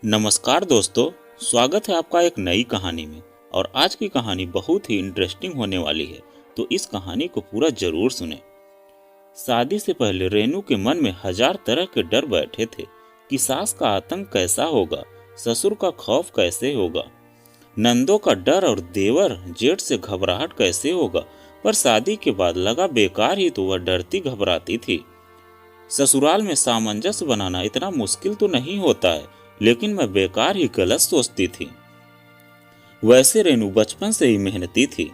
नमस्कार दोस्तों, स्वागत है आपका एक नई कहानी में। और आज की कहानी बहुत ही इंटरेस्टिंग होने वाली है, तो इस कहानी को पूरा जरूर सुने। शादी से पहले रेनू के मन में हजार तरह के डर बैठे थे कि सास का आतंक कैसा होगा, ससुर का खौफ कैसे होगा, नंदों का डर और देवर जेठ से घबराहट कैसे होगा। पर शादी के बाद लगा बेकार ही तो वह डरती घबराती थी। ससुराल में सामंजस्य बनाना इतना मुश्किल तो नहीं होता है, लेकिन मैं बेकार ही गलत सोचती थी। वैसे रेनू बचपन से ही मेहनती थी।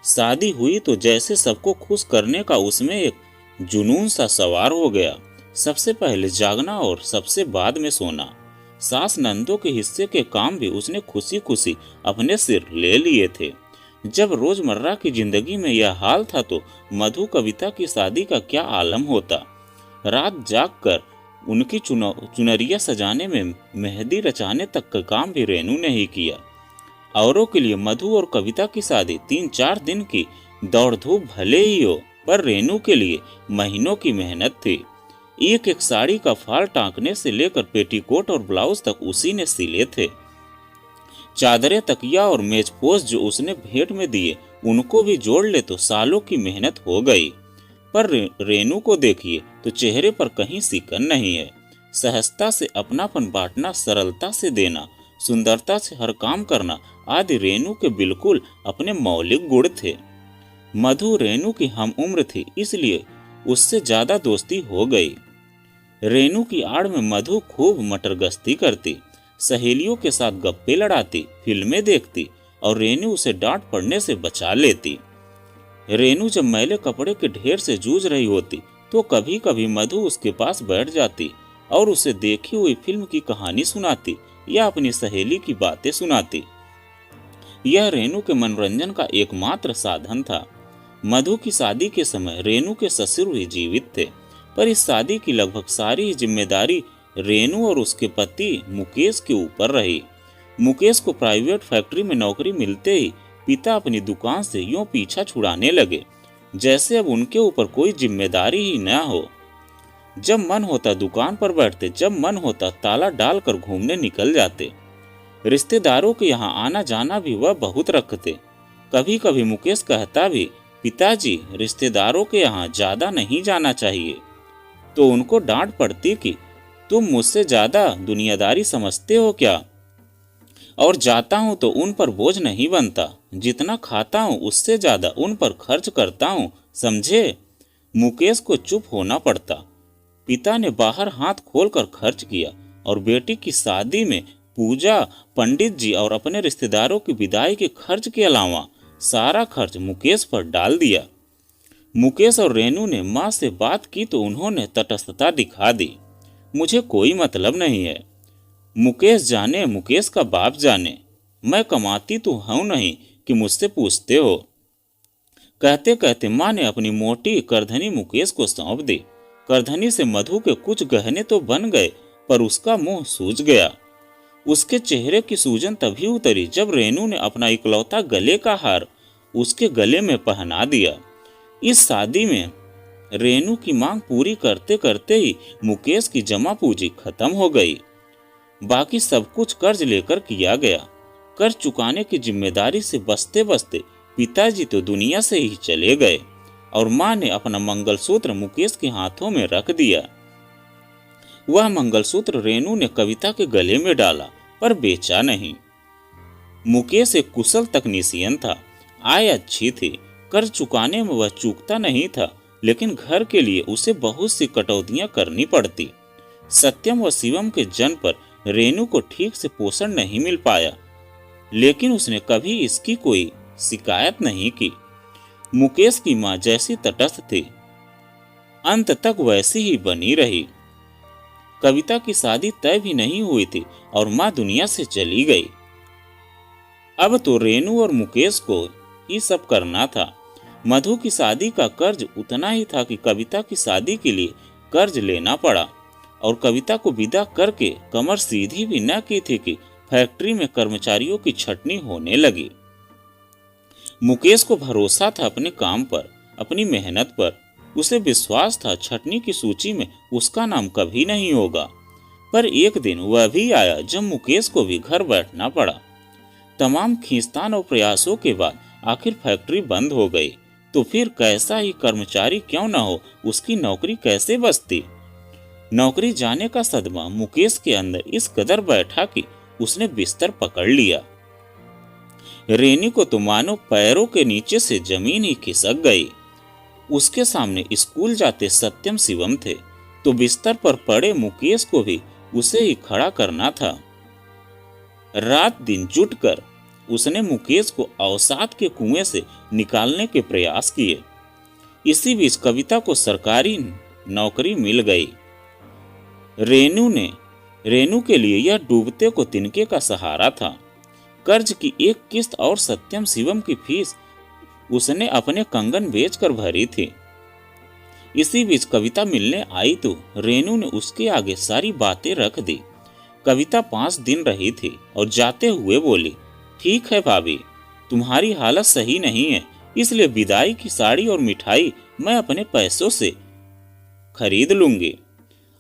शादी हुई तो जैसे सबको खुश करने का उसमें एक जुनून सा सवार हो गया। सबसे पहले जागना और सबसे बाद में सोना। सास नंदों के हिस्से के काम भी उसने खुशी खुशी अपने सिर ले लिए थे। जब रोजमर्रा की जिंदगी में यह हाल था तो मधु कविता की शादी का क्या आलम होता। रात जागकर उनकी चुनरिया सजाने में मेहंदी रचाने तक का काम भी रेनू ने ही किया। औरों के लिए मधु और कविता की शादी 3-4 दिन की दौड़ धूप भले ही हो, पर रेनू के लिए महीनों की मेहनत थी। एक एक साड़ी का फाल टांकने से लेकर पेटीकोट और ब्लाउज तक उसी ने सिले थे। चादरें, तकिया और मेजपोश जो उसने भेंट में दिए, उनको भी जोड़ ले तो सालों की मेहनत हो गई। पर रेनू को देखिए तो चेहरे पर कहीं सिकन नहीं है। सहजता से अपनापन बांटना, सरलता से देना, सुंदरता से हर काम करना आदि रेनू के बिल्कुल अपने मौलिक गुण थे। मधु रेनू की हम उम्र थी, इसलिए उससे ज्यादा दोस्ती हो गई। रेनू की आड़ में मधु खूब मटरगश्ती करती, सहेलियों के साथ गप्पे लड़ाती, फिल्में देखती और रेनू उसे डांट पड़ने से बचा लेती। रेनू जब मैले कपड़े के ढेर से जूझ रही होती तो कभी कभी मधु उसके पास बैठ जाती और उसे देखी हुई फिल्म की कहानी सुनाती या अपनी सहेली की बातें सुनाती। यह रेनू के मनोरंजन का एकमात्र साधन था। मधु की शादी के समय रेनू के ससुर भी जीवित थे, पर इस शादी की लगभग सारी जिम्मेदारी रेनू और उसके पति मुकेश के ऊपर रही। मुकेश को प्राइवेट फैक्ट्री में नौकरी मिलते ही पिता अपनी दुकान से यूं पीछा छुड़ाने लगे जैसे अब उनके ऊपर कोई जिम्मेदारी ही न हो। जब मन होता दुकान पर बैठते, जब मन होता ताला डालकर घूमने निकल जाते। रिश्तेदारों के यहाँ आना जाना भी वह बहुत रखते। कभी कभी मुकेश कहता भी, पिताजी रिश्तेदारों के यहाँ ज्यादा नहीं जाना चाहिए, तो उनको डांट पड़ती कि तुम मुझसे ज्यादा दुनियादारी समझते हो क्या, और जाता हूं तो उन पर बोझ नहीं बनता, जितना खाता हूं उससे ज्यादा उन पर खर्च करता हूं, समझे। मुकेश को चुप होना पड़ता। पिता ने बाहर हाथ खोलकर खर्च किया और बेटी की शादी में पूजा, पंडित जी और अपने रिश्तेदारों की विदाई के खर्च के अलावा सारा खर्च मुकेश पर डाल दिया। मुकेश और रेनू ने माँ से बात की तो उन्होंने तटस्थता दिखा दी। मुझे कोई मतलब नहीं है, मुकेश जाने, मुकेश का बाप जाने, मैं कमाती तो हूं नहीं कि मुझसे पूछते हो। कहते कहते माँ ने अपनी मोटी करधनी मुकेश को सौंप दी। करधनी से मधु के कुछ गहने तो बन गए, पर उसका मुंह सूज गया। उसके चेहरे की सूजन तभी उतरी जब रेनू ने अपना इकलौता गले का हार उसके गले में पहना दिया। इस शादी में रेनू की मांग पूरी करते करते ही मुकेश की जमा पूंजी खत्म हो गई। बाकी सब कुछ कर्ज लेकर किया गया। कर्ज चुकाने की जिम्मेदारी से बचते बचते पिताजी तो दुनिया से ही चले गए और माँ ने अपना मंगलसूत्र मुकेश के हाथों में रख दिया। वह मंगलसूत्र रेनू ने कविता के गले में डाला, पर बेचा नहीं। मुकेश एक कुशल तकनीशियन था, आय अच्छी थी, कर्ज चुकाने में वह चूकता नहीं था, लेकिन घर के लिए उसे बहुत सी कटौतियां करनी पड़ती। सत्यम व शिवम के जन्म पर रेनू को ठीक से पोषण नहीं मिल पाया, लेकिन उसने कभी इसकी कोई शिकायत नहीं की। मुकेश की मां जैसी तटस्थ थी, अंत तक वैसी ही बनी रही। कविता की शादी तय भी नहीं हुई थी और मां दुनिया से चली गई। अब तो रेनू और मुकेश को ही सब करना था। मधु की शादी का कर्ज उतना ही था कि कविता की शादी के लिए कर्ज लेना पड़ा, और कविता को विदा करके कमर सीधी भी न की थी कि फैक्ट्री में कर्मचारियों की छटनी होने लगी। मुकेश को भरोसा था अपने काम पर, अपनी मेहनत पर। उसे विश्वास था छटनी की सूची में उसका नाम कभी नहीं होगा। पर एक दिन वह भी आया जब मुकेश को भी घर बैठना पड़ा। तमाम खींचतान और प्रयासों के बाद आखिर फैक्ट्री बंद हो गई। तो फिर कैसा ही कर्मचारी क्यों न हो, उसकी नौकरी कैसे बचती। नौकरी जाने का सदमा मुकेश के अंदर इस कदर बैठा कि उसने बिस्तर पकड़ लिया। रेनी को तो मानो पैरों के नीचे से जमीन ही खिसक गई। उसके सामने स्कूल जाते सत्यम शिवम थे, तो बिस्तर पर पड़े मुकेश को भी उसे ही खड़ा करना था। रात दिन जुटकर उसने मुकेश को अवसाद के कुएं से निकालने के प्रयास किए। इसी बीच कविता को सरकारी नौकरी मिल गई। रेनू के लिए यह डूबते को तिनके का सहारा था। कर्ज की एक किस्त और सत्यम शिवम की फीस उसने अपने कंगन बेचकर भरी थी। इसी बीच कविता मिलने आई तो रेनू ने उसके आगे सारी बातें रख दी। कविता 5 दिन रही थी और जाते हुए बोली, ठीक है भाभी, तुम्हारी हालत सही नहीं है, इसलिए विदाई की साड़ी और मिठाई मैं अपने पैसों से खरीद लूंगी।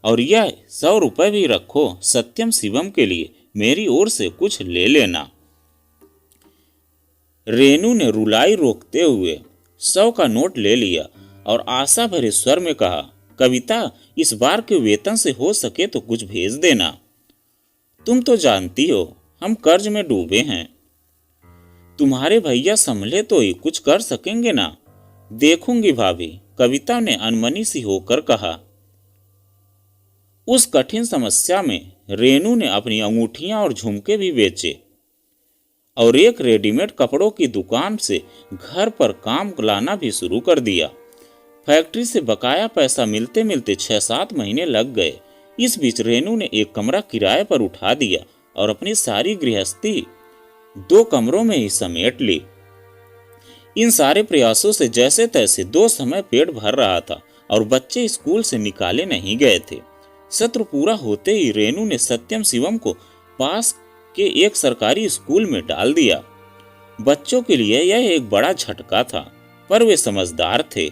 और यह 100 रुपए भी रखो, सत्यम शिवम के लिए मेरी ओर से कुछ ले लेना। रेनू ने रुलाई रोकते हुए 100 का नोट ले लिया और आशा भरे स्वर में कहा, कविता, इस बार के वेतन से हो सके तो कुछ भेज देना। तुम तो जानती हो हम कर्ज में डूबे हैं। तुम्हारे भैया संभले तो ही कुछ कर सकेंगे ना। देखूंगी भाभी, कविता ने अनमनी सी होकर कहा। उस कठिन समस्या में रेनू ने अपनी अंगूठियां और झुमके भी बेचे और एक रेडीमेड कपड़ों की दुकान से घर पर काम लाना भी शुरू कर दिया। फैक्ट्री से बकाया पैसा मिलते मिलते 6-7 महीने लग गए। इस बीच रेनू ने एक कमरा किराए पर उठा दिया और अपनी सारी गृहस्थी 2 कमरों में ही समेट ली। इन सारे प्रयासों से जैसे तैसे 2 समय पेट भर रहा था और बच्चे स्कूल से निकाले नहीं गए थे। सत्र पूरा होते ही रेनू ने सत्यम शिवम को पास के एक सरकारी स्कूल में डाल दिया। बच्चों के लिए यह एक बड़ा झटका था, पर वे समझदार थे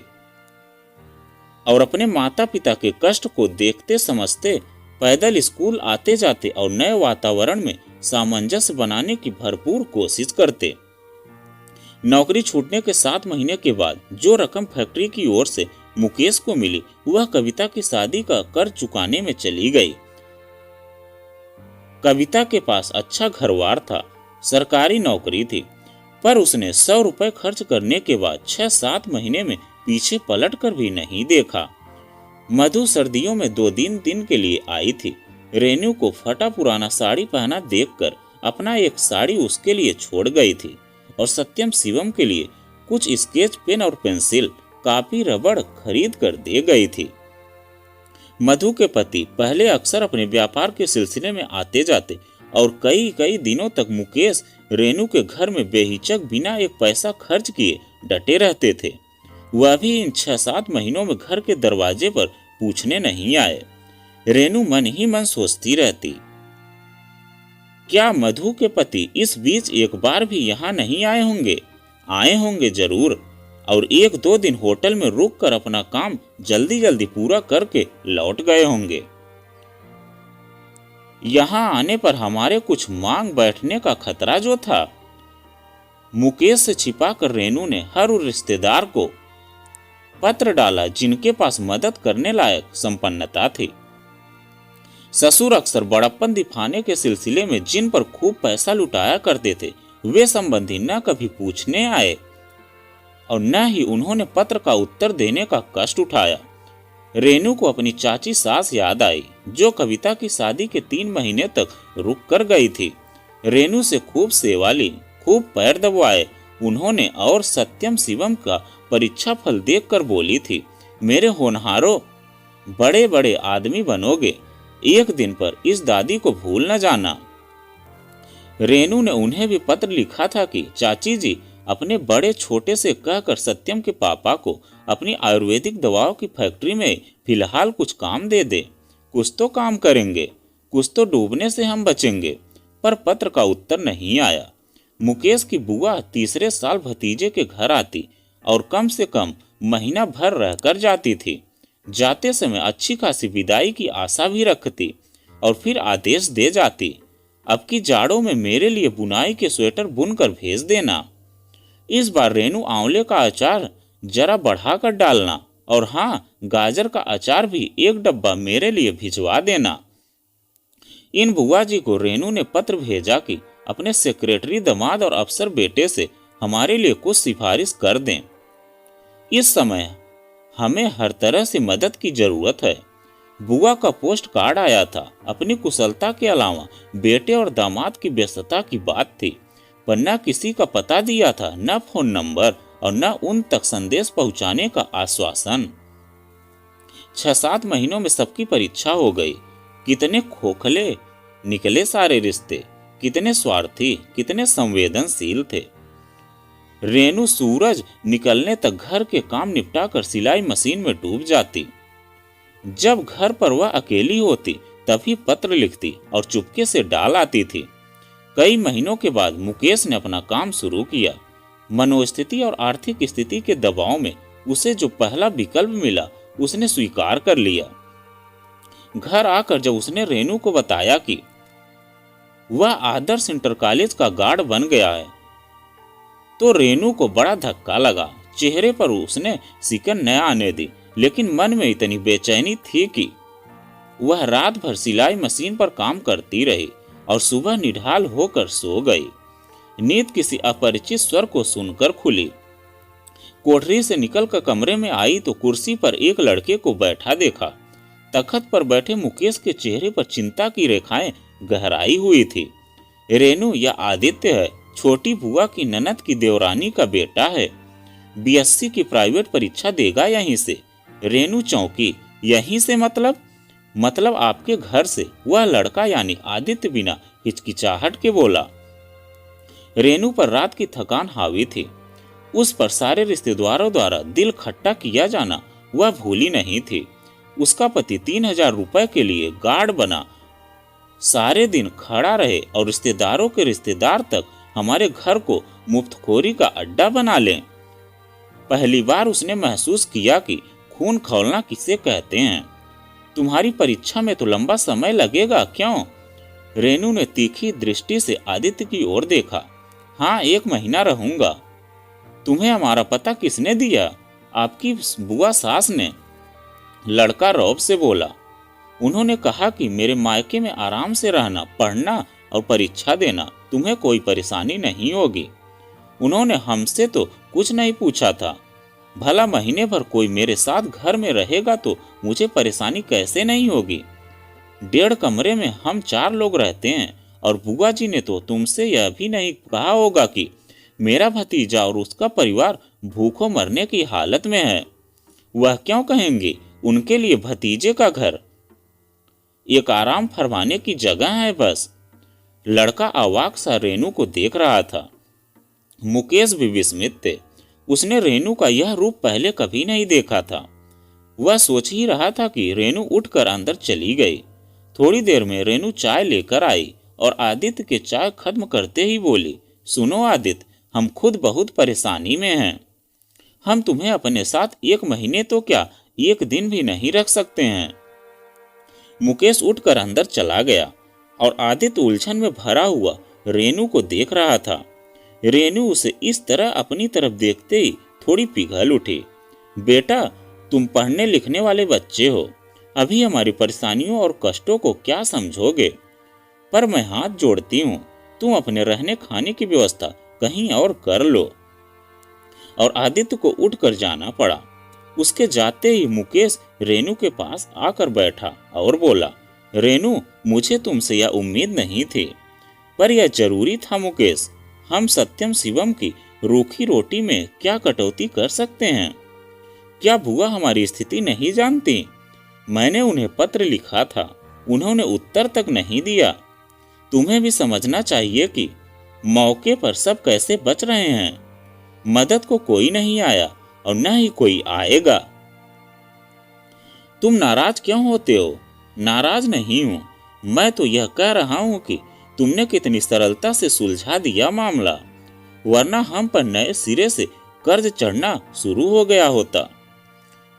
और अपने माता पिता के कष्ट को देखते समझते पैदल स्कूल आते जाते और नए वातावरण में सामंजस्य बनाने की भरपूर कोशिश करते। नौकरी छूटने के 7 महीने के बाद जो रकम फैक्ट्री की ओर से मुकेश को मिली, वह कविता की शादी का कर्ज चुकाने में चली गई। कविता के पास अच्छा घरवार था, सरकारी नौकरी थी, पर उसने 100 रुपए खर्च करने के बाद 6-7 महीने में पीछे पलट कर भी नहीं देखा। मधु सर्दियों में 2 दिन के लिए आई थी। रेनू को फटा पुराना साड़ी पहना देखकर अपना एक साड़ी उसके लिए छोड़ गई थी और सत्यम शिवम के लिए कुछ स्केच पेन और पेंसिल, कापी, रबड़ खरीद कर दे गई थी। मधु के पति पहले अक्सर अपने व्यापार के सिलसिले में आते जाते और कई दिनों तक मुकेश रेनू के घर में बेहिचक बिना एक पैसा खर्च किए डटे रहते थे। वह भी इन 6-7 महीनों में घर के दरवाजे पर पूछने नहीं आए। रेनू मन ही मन सोचती रहती, क्या मधु के पति इस बीच एक बार भी यहाँ नहीं आए होंगे? आए होंगे जरूर, और 1-2 दिन होटल में रुक कर अपना काम जल्दी पूरा करके लौट गए होंगे। यहाँ आने पर हमारे कुछ मांग बैठने का खतरा जो था। मुकेश से छिपाकर रेनू ने हर उस रिश्तेदार को पत्र डाला जिनके पास मदद करने लायक संपन्नता थी। ससुर अक्सर बड़प्पन दिखाने के सिलसिले में जिन पर खूब पैसा लुटाया करते थे, वे संबंधी न कभी पूछने आए और न ही उन्होंने पत्र का उत्तर देने का कष्ट उठाया। रेनू को अपनी चाची सास याद आई, जो कविता की शादी के 3 महीने तक रुक कर गई थी। रेनू से खूब सेवा ली, खूब पैर दबवाए उन्होंने और सत्यम शिवम का परीक्षा फल देखकर बोली थी, मेरे होनहारों, बड़े बड़े आदमी बनोगे, एक दिन पर इस दादी को भूल न जाना। रेनू ने उन्हें भी पत्र लिखा था कि चाची जी अपने बड़े छोटे से कहकर सत्यम के पापा को अपनी आयुर्वेदिक दवाओं की फैक्ट्री में फिलहाल कुछ काम दे दे। कुछ तो काम करेंगे, कुछ तो डूबने से हम बचेंगे। पर पत्र का उत्तर नहीं आया। मुकेश की बुआ तीसरे साल भतीजे के घर आती और कम से कम महीना भर रहकर जाती थी। जाते समय अच्छी खासी विदाई की आशा भी रखती। और फिर आदेश दे जाती, अब की जाड़ों में मेरे लिए बुनाई के स्वेटर बुनकर भेज देना। इस बार रेनू आंवले का अचार जरा बढ़ाकर डालना, और हाँ, गाजर का अचार भी एक डब्बा मेरे लिए भिजवा देना। इन बुआ जी को रेनू ने पत्र भेजा कि अपने सेक्रेटरी दामाद और अफसर बेटे से हमारे लिए कुछ सिफारिश कर दें। इस समय हमें हर तरह से मदद की जरूरत है। बुआ का पोस्ट कार्ड आया था। अपनी कुशलता के अलावा बेटे और दामाद की व्यस्तता की बात थी, पर न किसी का पता दिया था, न फोन नंबर, और न उन तक संदेश पहुंचाने का आश्वासन। 6-7 महीनों में सबकी परीक्षा हो गई। कितने खोखले निकले सारे रिश्ते, कितने स्वार्थी, कितने संवेदनशील थे। रेनू सूरज निकलने तक घर के काम निपटाकर सिलाई मशीन में डूब जाती। जब घर पर वह अकेली होती तभी पत्र लिखती और चुपके से डाल आती थी। कई महीनों के बाद मुकेश ने अपना काम शुरू किया। मनोस्थिति और आर्थिक स्थिति के दबाव में उसे जो पहला विकल्प मिला उसने स्वीकार कर लिया। घर आकर जब उसने रेनू को बताया कि वह आदर्श इंटर कॉलेज का गार्ड बन गया है, तो रेनू को बड़ा धक्का लगा। चेहरे पर उसने सिकन न आने दी, लेकिन मन में इतनी बेचैनी थी कि वह रात भर सिलाई मशीन पर काम करती रही और सुबह निढाल होकर सो गई। नींद किसी अपरिचित स्वर को सुनकर खुली। कोठरी से निकलकर कमरे में आई तो कुर्सी पर एक लड़के को बैठा देखा। तख्त पर बैठे मुकेश के चेहरे पर चिंता की रेखाएं गहराई हुई थी। रेनू, यह आदित्य है, छोटी बुआ की ननद की देवरानी का बेटा है। बीएससी की प्राइवेट परीक्षा देगा यहीं से। रेनू चौंकी। यहीं से मतलब आपके घर से? वह लड़का यानी आदित्य बिना हिचकिचाहट के बोला। रेनू पर रात की थकान हावी थी। उस पर सारे रिश्तेदारों द्वारा दिल खट्टा किया जाना वह भूली नहीं थी। उसका पति 3000 रुपए के लिए गार्ड बना, सारे दिन खड़ा रहे और रिश्तेदारों के रिश्तेदार तक हमारे घर को मुफ्तखोरी का अड्डा बना लें। पहली बार उसने महसूस किया कि खून खौलना किसे कहते हैं। तुम्हारी परीक्षा में तो लंबा समय लगेगा क्यों? रेनू ने तीखी दृष्टि से आदित्य की ओर देखा। हाँ, 1 महीना रहूंगा। तुम्हें हमारा पता किसने दिया? आपकी बुआ सास ने, लड़का रौब से बोला। उन्होंने कहा कि मेरे मायके में आराम से रहना, पढ़ना और परीक्षा देना, तुम्हें कोई परेशानी नहीं होगी। उन्होंने हमसे तो कुछ नहीं पूछा था। भला महीने भर कोई मेरे साथ घर में रहेगा तो मुझे परेशानी कैसे नहीं होगी? 1.5 कमरे में हम 4 लोग रहते हैं, और बुआ जी ने तो तुमसे यह भी नहीं कहा होगा कि मेरा भतीजा और उसका परिवार भूखों मरने की हालत में है। वह क्यों कहेंगे? उनके लिए भतीजे का घर एक आराम फरमाने की जगह है बस। लड़का अवाक सा रेनू को देख रहा था। मुकेश भी विस्मित थे। उसने रेनू का यह रूप पहले कभी नहीं देखा था। वह सोच ही रहा था कि रेनू उठकर अंदर चली गई। थोड़ी देर में रेनू चाय लेकर आई और आदित्य के चाय खत्म करते ही बोली, सुनो आदित्य, हम खुद बहुत परेशानी में हैं। हम तुम्हें अपने साथ 1 महीने तो क्या 1 दिन भी नहीं रख सकते हैं। मुकेश उठकर अंदर चला गया और आदित्य उलझन में भरा हुआ रेनू को देख रहा था। रेनू उसे इस तरह अपनी तरफ देखते ही थोड़ी पिघल उठी। बेटा, तुम पढ़ने लिखने वाले बच्चे हो, अभी हमारी परेशानियों और कष्टों को क्या समझोगे? पर मैं हाथ जोड़ती हूँ, तुम अपने रहने खाने की व्यवस्था कहीं और कर लो। और आदित्य को उठकर जाना पड़ा। उसके जाते ही मुकेश रेनू के पास आकर बैठा और बोला, रेनू, मुझे तुमसे यह उम्मीद नहीं थी, पर यह जरूरी था मुकेश। हम सत्यम शिवम की रूखी रोटी में क्या कटौती कर सकते हैं? क्या बुआ हमारी स्थिति नहीं जानती? मैंने उन्हें पत्र लिखा था, उन्होंने उत्तर तक नहीं दिया। तुम्हें भी समझना चाहिए कि मौके पर सब कैसे बच रहे हैं। मदद को कोई नहीं आया और न ही कोई आएगा। तुम नाराज क्यों होते हो? नाराज नहीं हूं, मैं तो यह कह रहा हूं कि तुमने कितनी सरलता से सुलझा दिया मामला, वरना हम पर नए सिरे से कर्ज चढ़ना शुरू हो गया होता।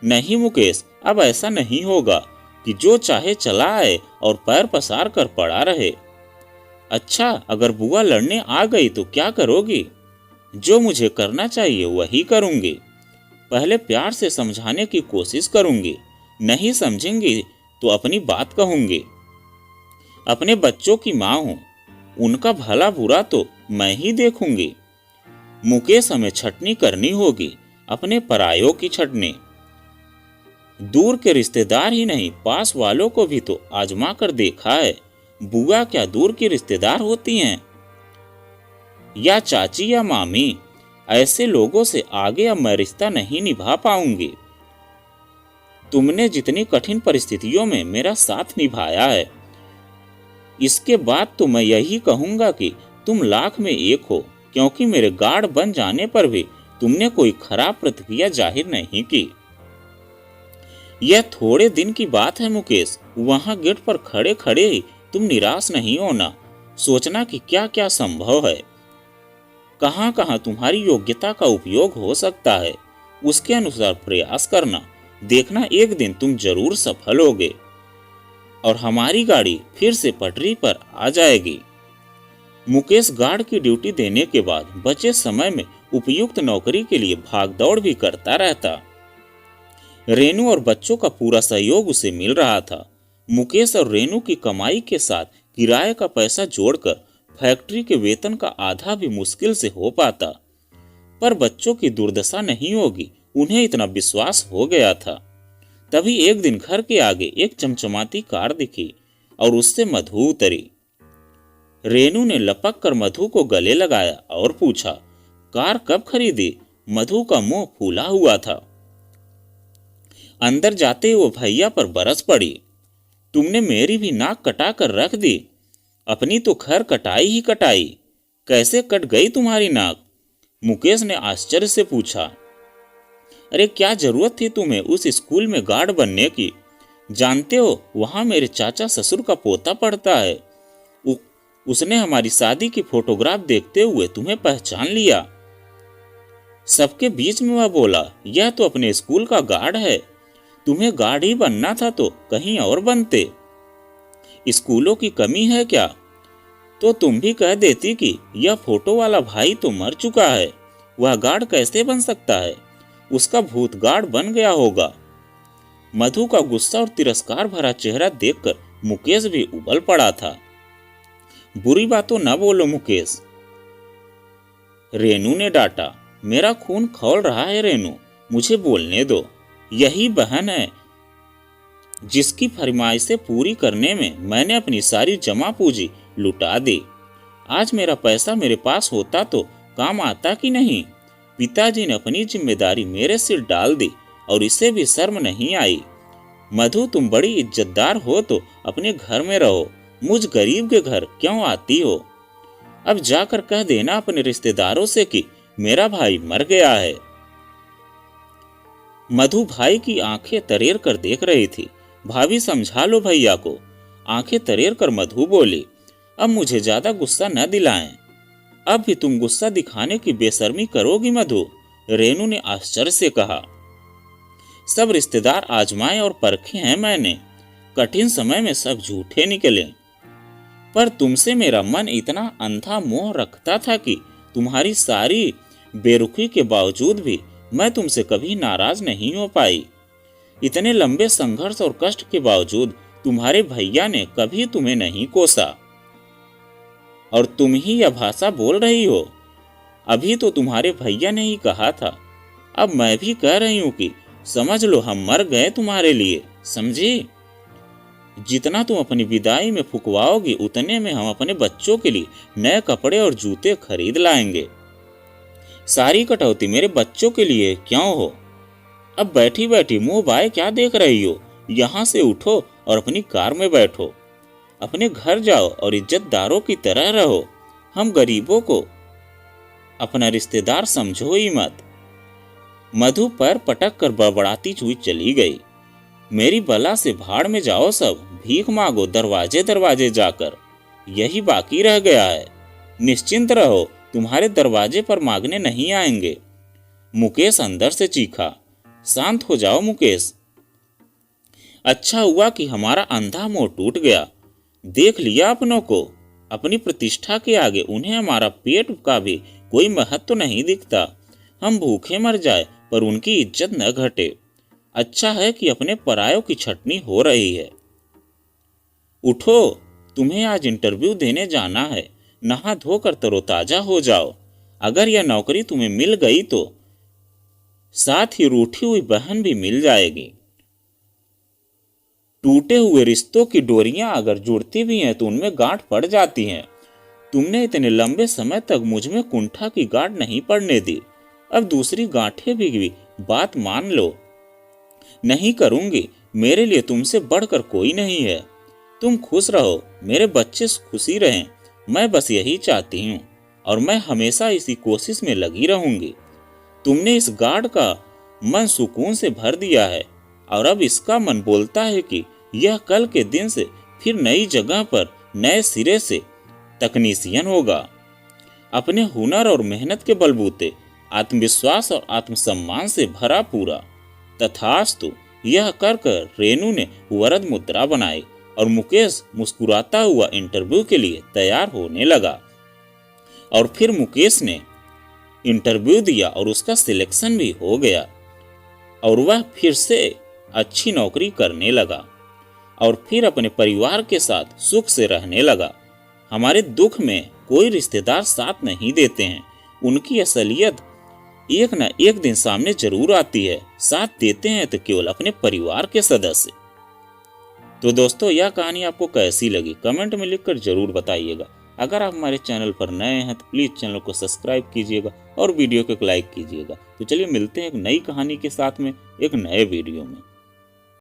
नहीं मुकेश, अब ऐसा नहीं होगा। कि जो चाहे चला आए और पैर पसार कर पड़ा रहे। अच्छा, अगर बुआ लड़ने आ गई तो क्या करोगी? जो मुझे करना चाहिए वही करूंगी। पहले प्यार से समझाने की कोशिश करूंगी, नहीं समझेंगी तो अपनी बात कहूंगी। अपने बच्चों की माँ हूं, उनका भला बुरा तो मैं ही देखूंगी। मुकेश, हमें छटनी करनी होगी, अपने परायों की छटनी। दूर के रिश्तेदार ही नहीं, पास वालों को भी तो आजमा कर देखा है। बुआ क्या दूर की रिश्तेदार होती हैं? या चाची या मामी? ऐसे लोगों से आगे अब मैं रिश्ता नहीं निभा पाऊंगी। तुमने जितनी कठिन परिस्थितियों में मेरा साथ निभाया है, इसके बाद तो मैं यही कहूंगा कि तुम लाख में एक हो, क्योंकि मेरे गार्ड बन जाने पर भी तुमने कोई खराब प्रतिक्रिया जाहिर नहीं की। यह थोड़े दिन की बात है मुकेश, वहां गेट पर खड़े खड़े ही तुम निराश नहीं होना, सोचना कि क्या क्या संभव है, कहां कहां तुम्हारी योग्यता का उपयोग हो सकता है, उसके अनुसार प्रयास करना। देखना एक दिन तुम जरूर सफल होगे और हमारी गाड़ी फिर से पटरी पर आ जाएगी। मुकेश गार्ड की ड्यूटी देने के बाद बचे समय में उपयुक्त नौकरी के लिए भागदौड़ भी करता रहता। रेनू और बच्चों का पूरा सहयोग उसे मिल रहा था। मुकेश और रेनू की कमाई के साथ किराए का पैसा जोड़कर फैक्ट्री के वेतन का आधा भी मुश्किल से हो पाता। पर बच्चों की दुर्दशा नहीं होगी, उन्हें इतना विश्वास हो गया था। तभी एक दिन घर के आगे एक चमचमाती कार दिखी और उससे मधु उतरी। रेनू ने लपक कर मधु को गले लगाया और पूछा, कार कब खरीदी? मधु का मुंह फूला हुआ था। अंदर जाते ही वो भैया पर बरस पड़ी। तुमने मेरी भी नाक कटा कर रख दी। अपनी तो खैर कटाई ही कटाई, कैसे कट गई तुम्हारी नाक? मुकेश ने आश्चर्य से पूछा। अरे क्या जरूरत थी तुम्हें उस स्कूल में गार्ड बनने की? जानते हो वहां मेरे चाचा ससुर का पोता पढ़ता है। उसने हमारी शादी की फोटोग्राफ देखते हुए तुम्हें पहचान लिया। सबके बीच में वह बोला, यह तो अपने स्कूल का गार्ड है। तुम्हें गार्ड ही बनना था तो कहीं और बनते। स्कूलों की कमी है क्या? तो तुम भी कह देती कि यह फोटो वाला भाई तो मर चुका है, वह गार्ड कैसे बन सकता है? उसका भूत गार्ड बन गया होगा। मधु का गुस्सा और तिरस्कार भरा चेहरा देखकर मुकेश भी उबल पड़ा था। बुरी बातों न बोलो मुकेश, रेनू ने डांटा। मेरा खून खौल रहा है रेनू, मुझे बोलने दो। यही बहन है जिसकी फरमाइशें पूरी करने में मैंने अपनी सारी जमा पूंजी लुटा दी। आज मेरा पैसा मेरे पास होता तो काम आता कि नहीं? पिताजी ने अपनी जिम्मेदारी मेरे सिर डाल दी और इसे भी शर्म नहीं आई। मधु, तुम बड़ी इज्जतदार हो तो अपने घर में रहो, मुझ गरीब के घर क्यों आती हो? अब जाकर कह देना अपने रिश्तेदारों से कि मेरा भाई मर गया है। मधु भाई की आंखें तरेर कर देख रही थी। भाभी समझा लो भैया को। आंखें तरेर कर मधु बोली, अब मुझे ज्यादा गुस्सा न दिलाएं। अब भी तुम गुस्सा दिखाने की बेशर्मी करोगी मधु? रेनू ने आश्चर्य से कहा। सब रिश्तेदार आजमाए और परखे हैं मैंने, कठिन समय में सब झूठे निकले। पर तुमसे मेरा मन इतना अंधा मोह रखता था कि तुम्हारी सारी बेरुखी के बावजूद भी मैं तुमसे कभी नाराज नहीं हो पाई। इतने लंबे संघर्ष और कष्ट के बावजूद तुम्हारे भैया ने कभी तुम्हें नहीं कोसा और तुम ही यह भाषा बोल रही हो। अभी तो तुम्हारे भैया ने ही कहा था, अब मैं भी कह रही हूं कि समझ लो हम मर गए तुम्हारे लिए, समझी? जितना तुम अपनी विदाई में फुकवाओगी उतने में हम अपने बच्चों के लिए नए कपड़े और जूते खरीद लाएंगे। सारी कटौती मेरे बच्चों के लिए क्यों हो? अब बैठी बैठी मुंह बाए क्या देख रही हो? यहाँ से उठो और अपनी कार में बैठो, अपने घर जाओ और इज्जतदारों की तरह रहो। हम गरीबों को अपना रिश्तेदार समझो ही मत। मधु पैर पटक कर बड़बड़ाती हुई चली गई। मेरी बला से भाड़ में जाओ सब, भीख मांगो दरवाजे दरवाजे जाकर, यही बाकी रह गया है। निश्चिंत रहो, तुम्हारे दरवाजे पर मांगने नहीं आएंगे। मुकेश अंदर से चीखा। शांत हो जाओ मुकेश, अच्छा हुआ कि हमारा अंधा मोह टूट गया। देख लिया अपनों को, अपनी प्रतिष्ठा के आगे उन्हें हमारा पेट का भी कोई महत्व नहीं दिखता। हम भूखे मर जाए पर उनकी इज्जत न घटे। अच्छा है कि अपने परायों की छटनी हो रही है। उठो, तुम्हें आज इंटरव्यू देने जाना है। नहा धोकर तरोताजा हो जाओ। अगर यह नौकरी तुम्हें मिल गई तो साथ ही रूठी हुई बहन भी मिल जाएगी। टूटे हुए रिश्तों की डोरियां अगर जुड़ती भी हैं तो उनमें गांठ पड़ जाती हैं। तुमने इतने लंबे समय तक मुझ में कुंठा की गांठ नहीं पड़ने दी। अब दूसरी गांठें भी बात मान लो। नहीं करूंगी, मेरे लिए तुमसे बढ़कर कोई नहीं है। तुम खुश रहो, मेरे बच्चे खुशी रहें, मैं बस यही चाहती हूँ और मैं हमेशा इसी कोशिश में लगी रहूंगी। तुमने इस गार्ड का मन सुकून से भर दिया है और अब इसका मन बोलता है कि यह कल के दिन से फिर नई जगह पर नए सिरे से तकनीशियन होगा। अपने हुनर और मेहनत के बलबूते आत्मविश्वास और आत्मसम्मान से भरा पूरा। तथास्तु, यह कर कर रेनू ने वरद मुद्रा बनाई और मुकेश मुस्कुराता हुआ इंटरव्यू के लिए तैयार होने लगा। और फिर मुकेश ने इंटरव्यू दिया और उसका सिलेक्शन भी हो गया और वह फिर से अच्छी नौकरी करने लगा और फिर अपने परिवार के साथ सुख से रहने लगा। हमारे दुख में कोई रिश्तेदार साथ नहीं देते हैं, उनकी असलियत एक न एक दिन सामने जरूर आती है। साथ देते हैं तो केवल अपने परिवार के सदस्य। तो दोस्तों, यह कहानी आपको कैसी लगी कमेंट में लिखकर जरूर बताइएगा। अगर आप हमारे चैनल पर नए हैं तो प्लीज चैनल को सब्सक्राइब कीजिएगा और वीडियो को लाइक कीजिएगा। तो चलिए मिलते हैं एक नई कहानी के साथ में एक नए वीडियो में।